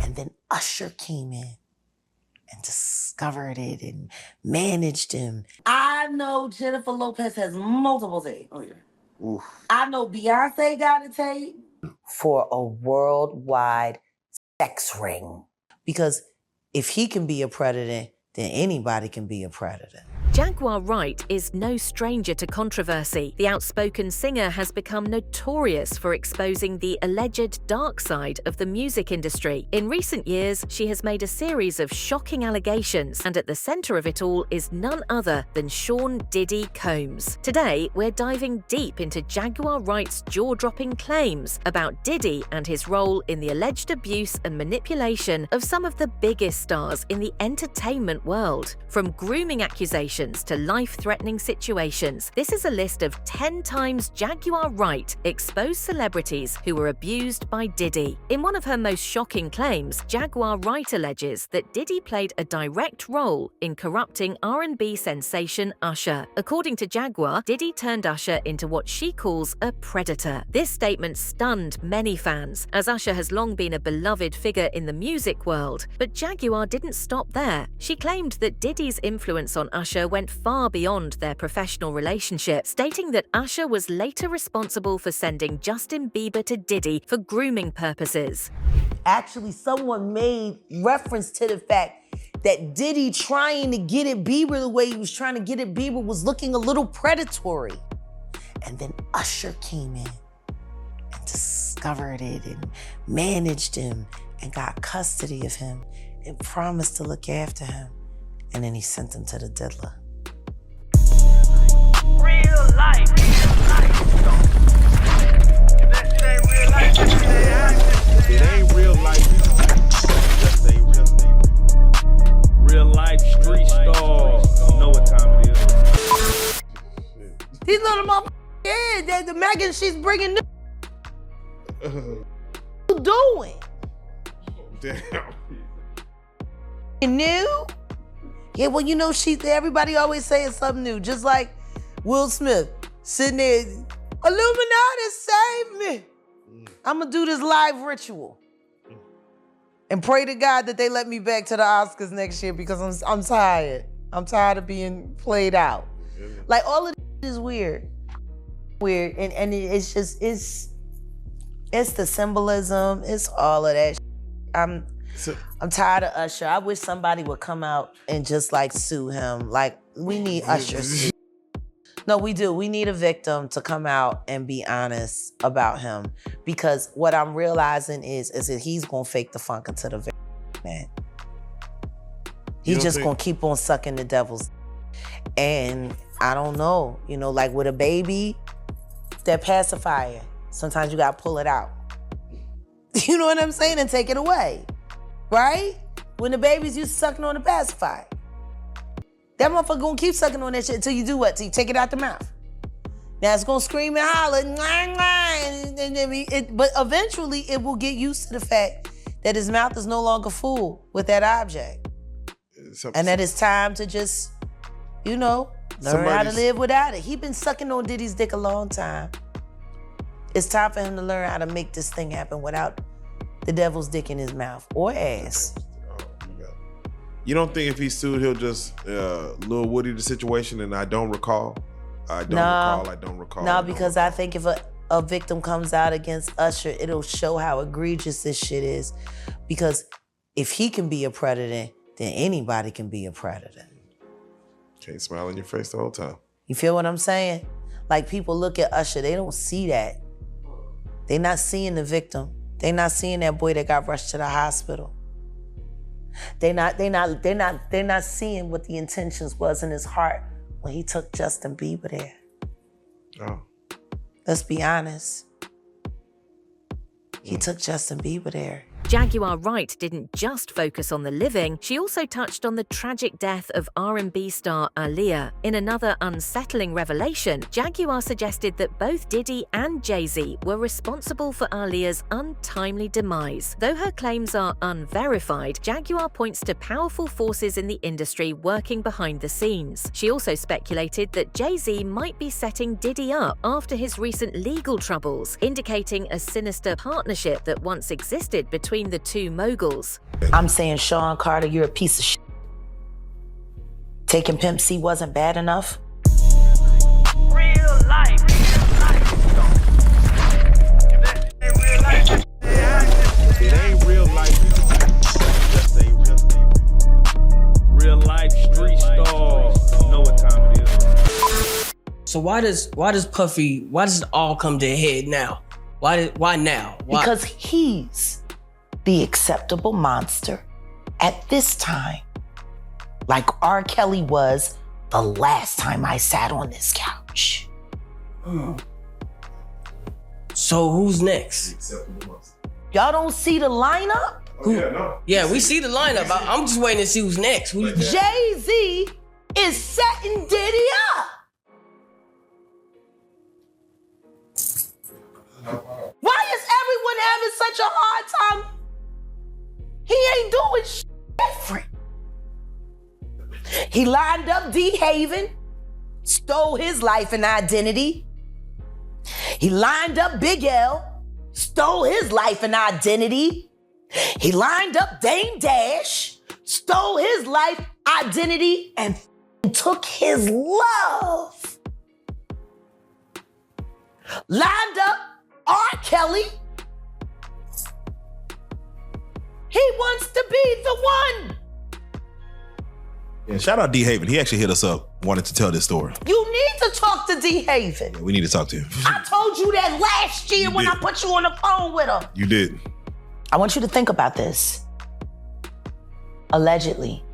And then Usher came in and discovered it and managed him. I know Jennifer Lopez has multiple tapes. Oh, yeah. Oof. I know Beyonce got a tape for a worldwide sex ring. Because if he can be a predator, then anybody can be a predator. Jaguar Wright is no stranger to controversy. The outspoken singer has become notorious for exposing the alleged dark side of the music industry. In recent years, she has made a series of shocking allegations, and at the center of it all is none other than Sean Diddy Combs. Today, we're diving deep into Jaguar Wright's jaw-dropping claims about Diddy and his role in the alleged abuse and manipulation of some of the biggest stars in the entertainment world. From grooming accusations to life-threatening situations, this is a list of 10 times Jaguar Wright exposed celebrities who were abused by Diddy. In one of her most shocking claims, Jaguar Wright alleges that Diddy played a direct role in corrupting R&B sensation Usher. According to Jaguar, Diddy turned Usher into what she calls a predator. This statement stunned many fans, as Usher has long been a beloved figure in the music world. But Jaguar didn't stop there. She claimed that Diddy's influence on Usher went far beyond their professional relationship, stating that Usher was later responsible for sending Justin Bieber to Diddy for grooming purposes. Actually, someone made reference to the fact that Diddy trying to get at Bieber the way he was trying to get at Bieber was looking a little predatory. And then Usher came in and discovered it and managed him and got custody of him and promised to look after him. And then he sent him to the diddler. Real life. It ain't real life. Just ain't real. Real life street stars. You know what time it is. These little motherfuckers, yeah, the Megan, she's bringing new. What you doing? Damn. New? Yeah, well, you know, everybody always saying something new. Just like Will Smith sitting there, Illuminati, save me. I'm gonna do this live ritual and pray to God that they let me back to the Oscars next year because I'm tired. I'm tired of being played out. Like, all of this is weird. And it's just, it's the symbolism, it's all of that. I'm tired of Usher. I wish somebody would come out and just like sue him. Like, we need Usher sued. No, we do. We need a victim to come out and be honest about him. Because what I'm realizing is that he's gonna fake the funk until the victim, man. He's just gonna keep on sucking the devil's. And I don't know, you know, like with a baby, that pacifier, sometimes you gotta pull it out. You know what I'm saying? And take it away. Right? When the babies used to sucking on the pacifier. That motherfucker gonna keep sucking on that shit until you do what? Till you take it out the mouth. Now it's gonna scream and holler, but eventually it will get used to the fact that his mouth is no longer full with that object. And that it's time to just, you know, learn how to live without it. He been sucking on Diddy's dick a long time. It's time for him to learn how to make this thing happen without the devil's dick in his mouth or ass. You don't think if he sued, he'll just Lil Woody the situation and I don't recall? I don't recall. No, because I think if a victim comes out against Usher, it'll show how egregious this shit is. Because if he can be a predator, then anybody can be a predator. Can't smile in your face the whole time. You feel what I'm saying? Like, people look at Usher, they don't see that. They're not seeing the victim. They're not seeing that boy that got rushed to the hospital. They're not seeing what the intentions was in his heart when he took Justin Bieber there. Oh. Let's be honest. He took Justin Bieber there. Jaguar Wright didn't just focus on the living, she also touched on the tragic death of R&B star Aaliyah. In another unsettling revelation, Jaguar suggested that both Diddy and Jay-Z were responsible for Aaliyah's untimely demise. Though her claims are unverified, Jaguar points to powerful forces in the industry working behind the scenes. She also speculated that Jay-Z might be setting Diddy up after his recent legal troubles, indicating a sinister partnership that once existed between between the two moguls. I'm saying, Sean Carter, you're a piece of shit. Taking Pimp C wasn't bad enough. Real life. It ain't real life. Just ain't real life street stars. Know what time it is. So why does it all come to a head now? Why now? Why? Because he's the acceptable monster at this time. Like R. Kelly was the last time I sat on this couch. So who's next? Y'all don't see the lineup? Yeah, we see the lineup. I'm just waiting to see who's next. Jay-Z is setting Diddy up. Why is everyone having such a hard time? He ain't doing shit different. He lined up D. Haven, stole his life and identity. He lined up Big L, stole his life and identity. He lined up Dame Dash, stole his life, identity, and took his love. Lined up R. Kelly. He wants to be the one. Yeah, shout out D. Haven. He actually hit us up, wanted to tell this story. You need to talk to D. Haven. Yeah, we need to talk to him. I told you that last year when I put you on the phone with him. You did. I want you to think about this. Allegedly,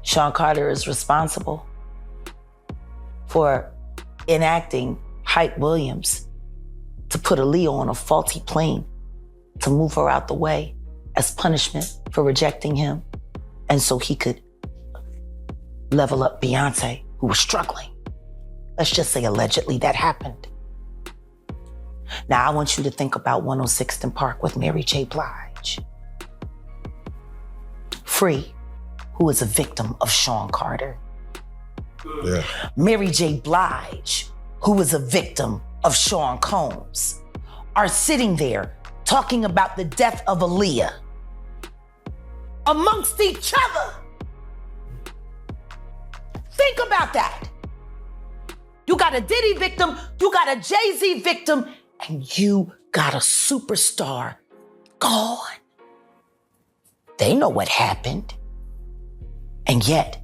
Sean Carter is responsible for enacting Hype Williams to put Aaliyah on a faulty plane to move her out the way as punishment for rejecting him, and so he could level up Beyonce, who was struggling. Let's just say allegedly that happened. Now I want you to think about 106th and Park with Mary J. Blige. Free, who is a victim of Sean Carter. Yeah. Mary J. Blige, who is a victim of Sean Combs, are sitting there talking about the death of Aaliyah amongst each other. Think about that. You got a Diddy victim, you got a Jay-Z victim, and you got a superstar gone. They know what happened. And yet,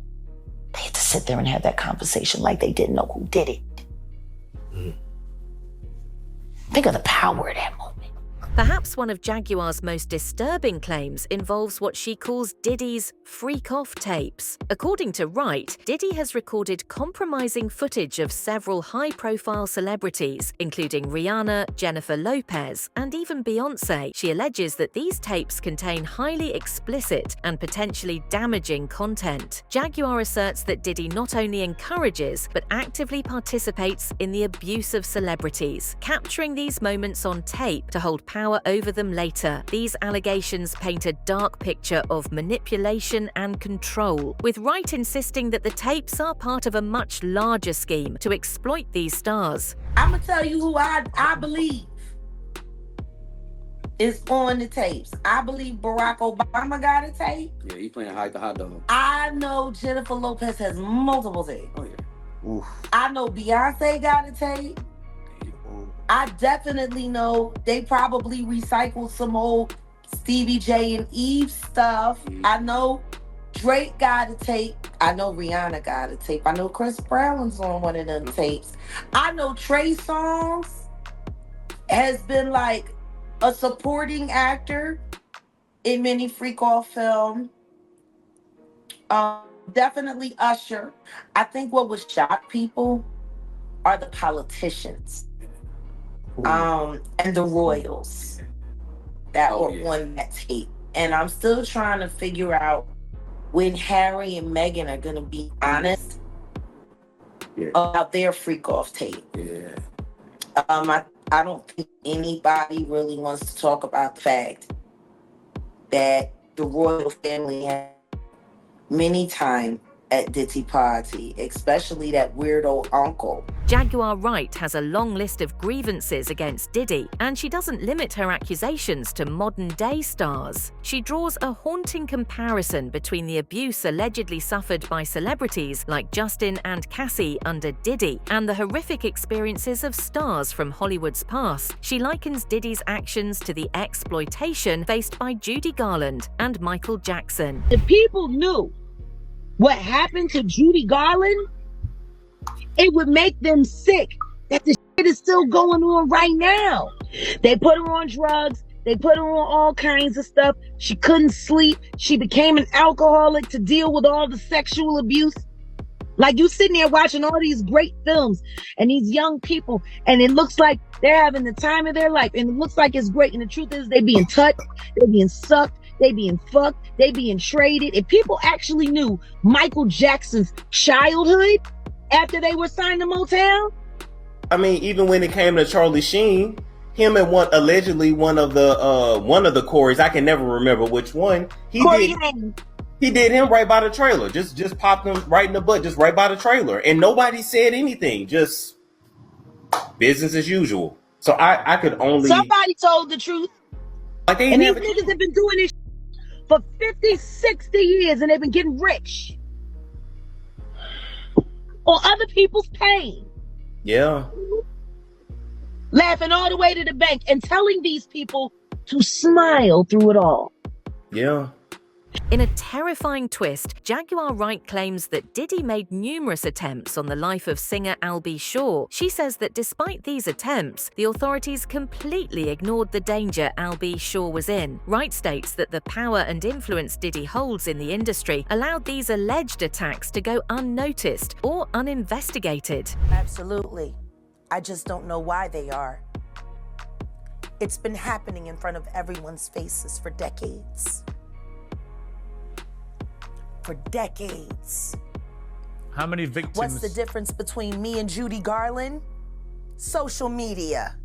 they had to sit there and have that conversation like they didn't know who did it. Think of the power of that moment. Perhaps one of Jaguar's most disturbing claims involves what she calls Diddy's freak-off tapes. According to Wright, Diddy has recorded compromising footage of several high-profile celebrities, including Rihanna, Jennifer Lopez, and even Beyoncé. She alleges that these tapes contain highly explicit and potentially damaging content. Jaguar asserts that Diddy not only encourages, but actively participates in the abuse of celebrities, capturing these moments on tape to hold power over them later. These allegations paint a dark picture of manipulation and control, with Wright insisting that the tapes are part of a much larger scheme to exploit these stars. I'm gonna tell you who I believe is on the tapes. I believe Barack Obama got a tape. Yeah, he playing hide the hot dog. I know Jennifer Lopez has multiple tapes. Oh yeah. Oof. I know Beyonce got a tape. I definitely know they probably recycled some old Stevie J and Eve stuff. I know Drake got a tape. I know Rihanna got a tape. I know Chris Brown's on one of them tapes. I know Trey Songz has been like a supporting actor in many freak-off films. Definitely Usher. I think what would shock people are the politicians. And the royals that were on that tape. And I'm still trying to figure out when Harry and Meghan are gonna be honest about their freak-off tape. Yeah. I don't think anybody really wants to talk about the fact that the royal family has many times at Diddy party, especially that weirdo uncle. Jaguar Wright has a long list of grievances against Diddy, and she doesn't limit her accusations to modern-day stars. She draws a haunting comparison between the abuse allegedly suffered by celebrities like Justin and Cassie under Diddy and the horrific experiences of stars from Hollywood's past. She likens Diddy's actions to the exploitation faced by Judy Garland and Michael Jackson. If people knew what happened to Judy Garland, it would make them sick that the shit is still going on right now. They put her on drugs. They put her on all kinds of stuff. She couldn't sleep. She became an alcoholic to deal with all the sexual abuse. Like, you sitting there watching all these great films and these young people, and it looks like they're having the time of their life, and it looks like it's great. And the truth is, they being touched, they being sucked, they being fucked, they being traded. If people actually knew Michael Jackson's childhood after they were signed to Motown. I mean, even when it came to Charlie Sheen, him and allegedly one of the Corys, I can never remember which one. He did him right by the trailer. Just popped him right in the butt, just right by the trailer, and nobody said anything. Just business as usual. So I could only, somebody told the truth. Like, and these niggas have been doing this for 50, 60 years, and they've been getting rich on other people's pain. Yeah. Laughing all the way to the bank and telling these people to smile through it all. Yeah. In a terrifying twist, Jaguar Wright claims that Diddy made numerous attempts on the life of singer Albie Shaw. She says that despite these attempts, the authorities completely ignored the danger Albie Shaw was in. Wright states that the power and influence Diddy holds in the industry allowed these alleged attacks to go unnoticed or uninvestigated. Absolutely. I just don't know why they are. It's been happening in front of everyone's faces for decades. For decades. How many victims? What's the difference between me and Judy Garland? Social media.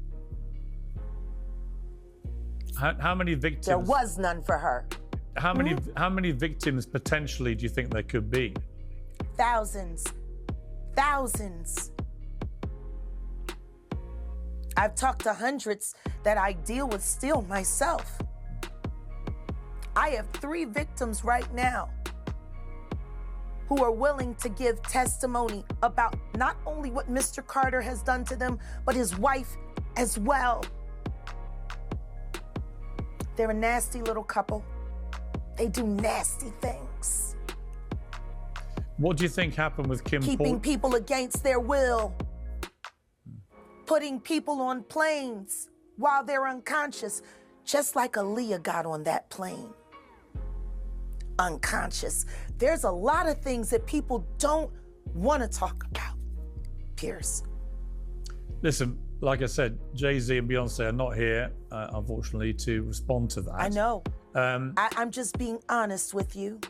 How many victims? There was none for her. How many victims potentially do you think there could be? Thousands. Thousands. I've talked to hundreds that I deal with still myself. I have 3 victims right now who are willing to give testimony about not only what Mr. Carter has done to them, but his wife as well. They're a nasty little couple. They do nasty things. What do you think happened with Kim Porter? Keeping people against their will. Putting people on planes while they're unconscious, just like Aaliyah got on that plane. Unconscious. There's a lot of things that people don't want to talk about, Pierce. Listen, like I said, Jay-Z and Beyonce are not here, unfortunately, to respond to that. I know. I'm just being honest with you.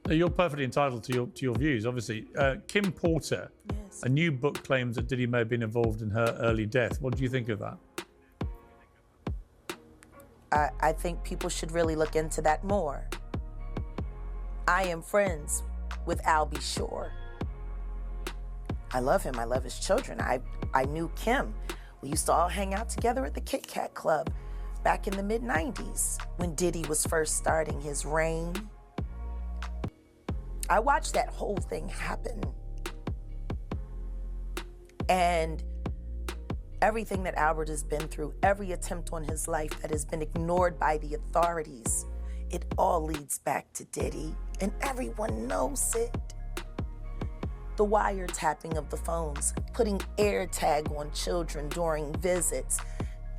You're perfectly entitled to your views, obviously. Kim Porter, yes. A new book claims that Diddy may have been involved in her early death. What do you think of that? I think people should really look into that more. I am friends with Albie Shaw. I love him. I love his children. I knew Kim. We used to all hang out together at the Kit Kat Club back in the mid-90s when Diddy was first starting his reign. I watched that whole thing happen. And everything that Albert has been through, every attempt on his life that has been ignored by the authorities, it all leads back to Diddy, and everyone knows it. The wiretapping of the phones, putting air tag on children during visits.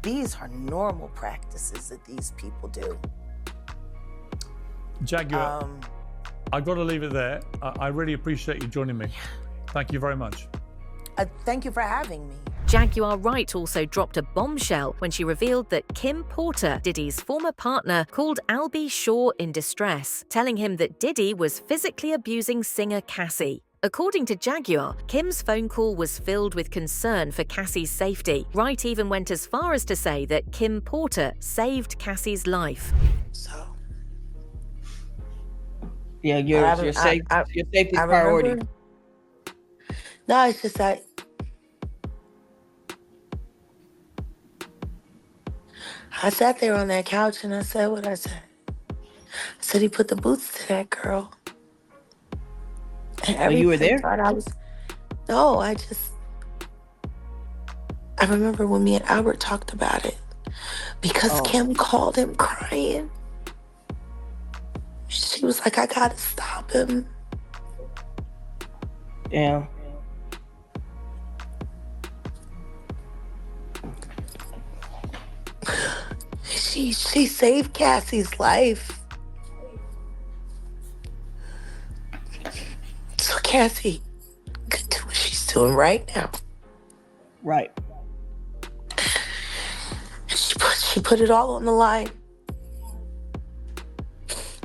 These are normal practices that these people do. Jaguar, I've got to leave it there. I really appreciate you joining me. Thank you very much. Thank you for having me. Jaguar Wright also dropped a bombshell when she revealed that Kim Porter, Diddy's former partner, called Albie Shaw in distress, telling him that Diddy was physically abusing singer Cassie. According to Jaguar, Kim's phone call was filled with concern for Cassie's safety. Wright even went as far as to say that Kim Porter saved Cassie's life. So, Yeah, your safety I priority. remember. No, it's just like I sat there on that couch and I said what I said. I said he put the boots to that girl. And Oh, you were everybody there? thought I was. No, I remember when me and Albert talked about it because Kim called him crying. She was like, I gotta stop him. Yeah. She saved Cassie's life. So Cassie could do what she's doing right now. Right. She put it all on the line.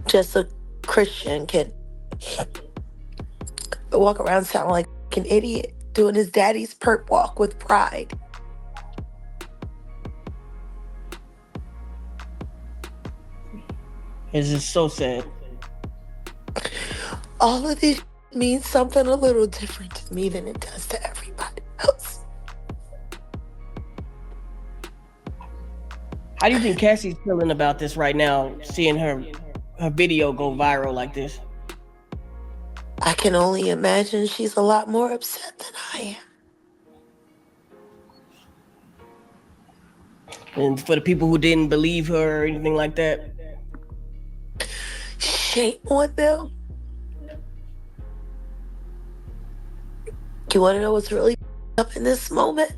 Just a Christian can walk around sounding like an idiot, doing his daddy's perp walk with pride. It's just so sad. All of this means something a little different to me than it does to everybody else. How do you think Cassie's feeling about this right now, seeing her video go viral like this? I can only imagine she's a lot more upset than I am. And for the people who didn't believe her or anything like that? Shame on them. You want to know what's really up in this moment?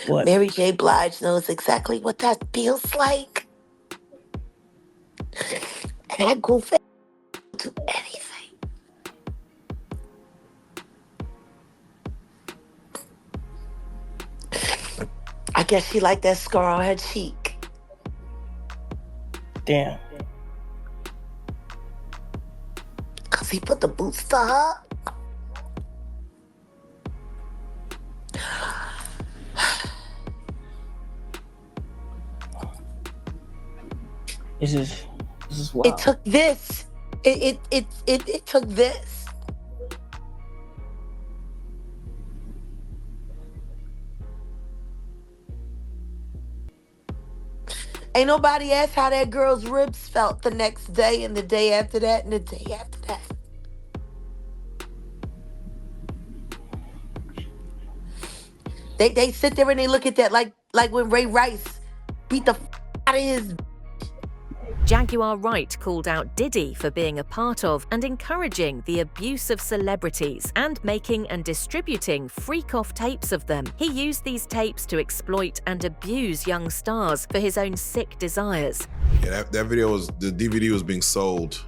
What? Mary J. Blige knows exactly what that feels like. And that goofy will do anything. I guess she liked that scar on her cheek. Damn. Because he put the boots to her. This is wild. It took this. It took this. Ain't nobody asked how that girl's ribs felt the next day and the day after that and the day after that. They sit there and they look at that like when Ray Rice beat the out of his. Jaguar Wright called out Diddy for being a part of and encouraging the abuse of celebrities and making and distributing freak-off tapes of them. He used these tapes to exploit and abuse young stars for his own sick desires. Yeah, that video the DVD was being sold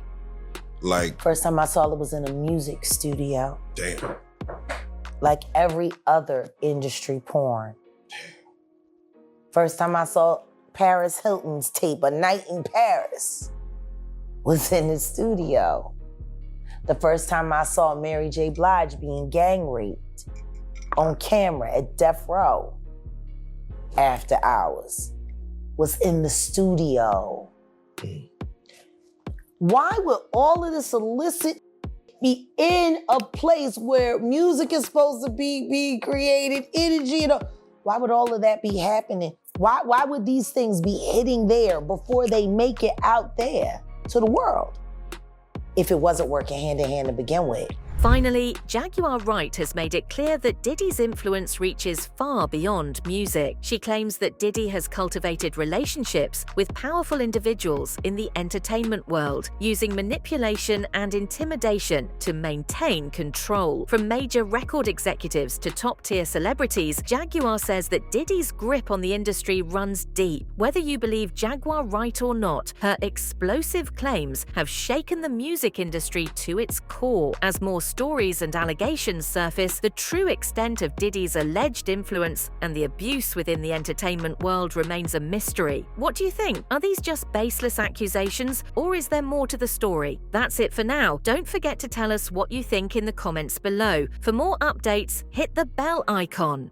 like... First time I saw it was in a music studio. Damn. Like every other industry porn. First time I saw Paris Hilton's tape, A Night in Paris, was in the studio. The first time I saw Mary J. Blige being gang raped on camera at Death Row after hours was in the studio. Why would all of this illicit be in a place where music is supposed to be being created, energy, and all? Why would all of that be happening? Why would these things be hitting there before they make it out there to the world if it wasn't working hand in hand to begin with? Finally, Jaguar Wright has made it clear that Diddy's influence reaches far beyond music. She claims that Diddy has cultivated relationships with powerful individuals in the entertainment world, using manipulation and intimidation to maintain control. From major record executives to top-tier celebrities, Jaguar says that Diddy's grip on the industry runs deep. Whether you believe Jaguar Wright or not, her explosive claims have shaken the music industry to its core. As more stories and allegations surface, the true extent of Diddy's alleged influence and the abuse within the entertainment world remains a mystery. What do you think? Are these just baseless accusations, or is there more to the story? That's it for now. Don't forget to tell us what you think in the comments below. For more updates, hit the bell icon.